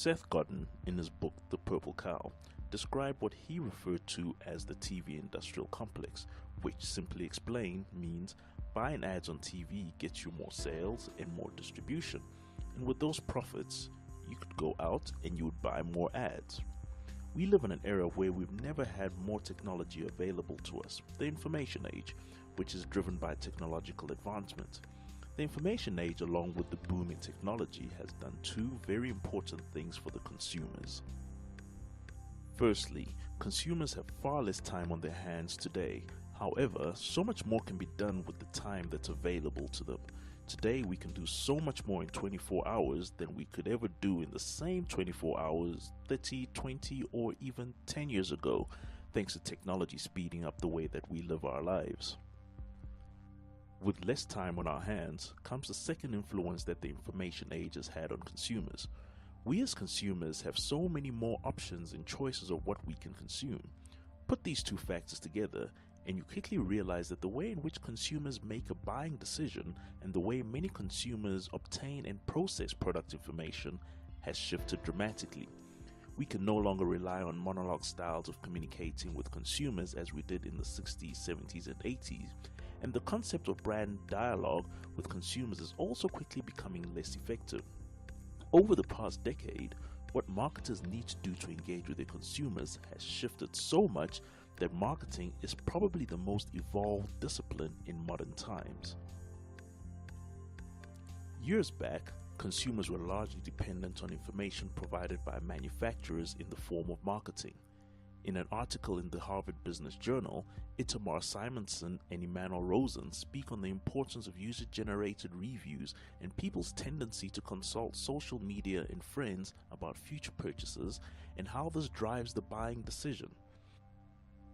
Seth Godin, in his book The Purple Cow, described what he referred to as the TV industrial complex, which simply explained means buying ads on TV gets you more sales and more distribution, and with those profits you could go out and you would buy more ads. We live in an era where we've never had more technology available to us, the information age, which is driven by technological advancement. The information age, along with the boom in technology, has done two very important things for the consumers. Firstly, consumers have far less time on their hands today. However, so much more can be done with the time that's available to them. Today, we can do so much more in 24 hours than we could ever do in the same 24 hours 30, 20, or even 10 years ago, thanks to technology speeding up the way that we live our lives. With less time on our hands comes the second influence that the information age has had on consumers. We as consumers have so many more options and choices of what we can consume. Put these two factors together and you quickly realize that the way in which consumers make a buying decision and the way many consumers obtain and process product information has shifted dramatically. We can no longer rely on monologue styles of communicating with consumers as we did in the 60s, 70s, and 80s. And the concept of brand dialogue with consumers is also quickly becoming less effective. Over the past decade, what marketers need to do to engage with their consumers has shifted so much that marketing is probably the most evolved discipline in modern times. Years back, consumers were largely dependent on information provided by manufacturers in the form of marketing. In an article in the Harvard Business Journal, Itamar Simonson and Emmanuel Rosen speak on the importance of user-generated reviews and people's tendency to consult social media and friends about future purchases and how this drives the buying decision.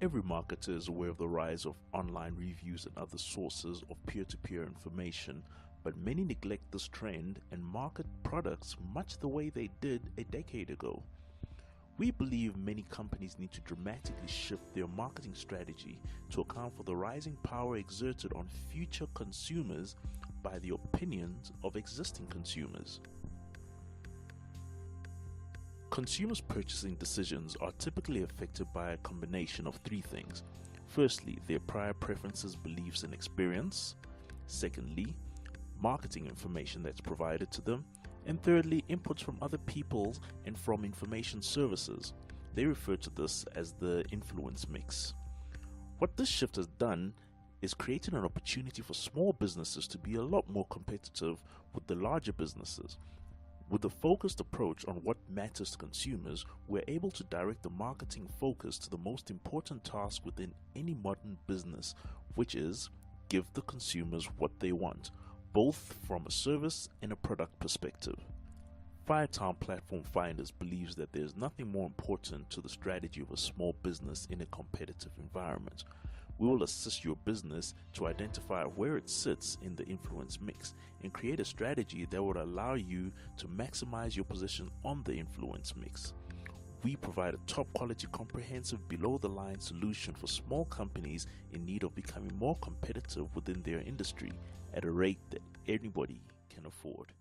Every marketer is aware of the rise of online reviews and other sources of peer-to-peer information, but many neglect this trend and market products much the way they did a decade ago. We believe many companies need to dramatically shift their marketing strategy to account for the rising power exerted on future consumers by the opinions of existing consumers. Consumers' purchasing decisions are typically affected by a combination of three things. Firstly, their prior preferences, beliefs, and experience. Secondly, marketing information that's provided to them. And thirdly, inputs from other people and from information services. They refer to this as the influence mix. What this shift has done is created an opportunity for small businesses to be a lot more competitive with the larger businesses. With a focused approach on what matters to consumers, we're able to direct the marketing focus to the most important task within any modern business, which is give the consumers what they want, both from a service and a product perspective. Firetown Platform Finders believes that there is nothing more important to the strategy of a small business in a competitive environment. We will assist your business to identify where it sits in the influence mix and create a strategy that would allow you to maximize your position on the influence mix. We provide a top quality, comprehensive, below-the-line solution for small companies in need of becoming more competitive within their industry at a rate that anybody can afford.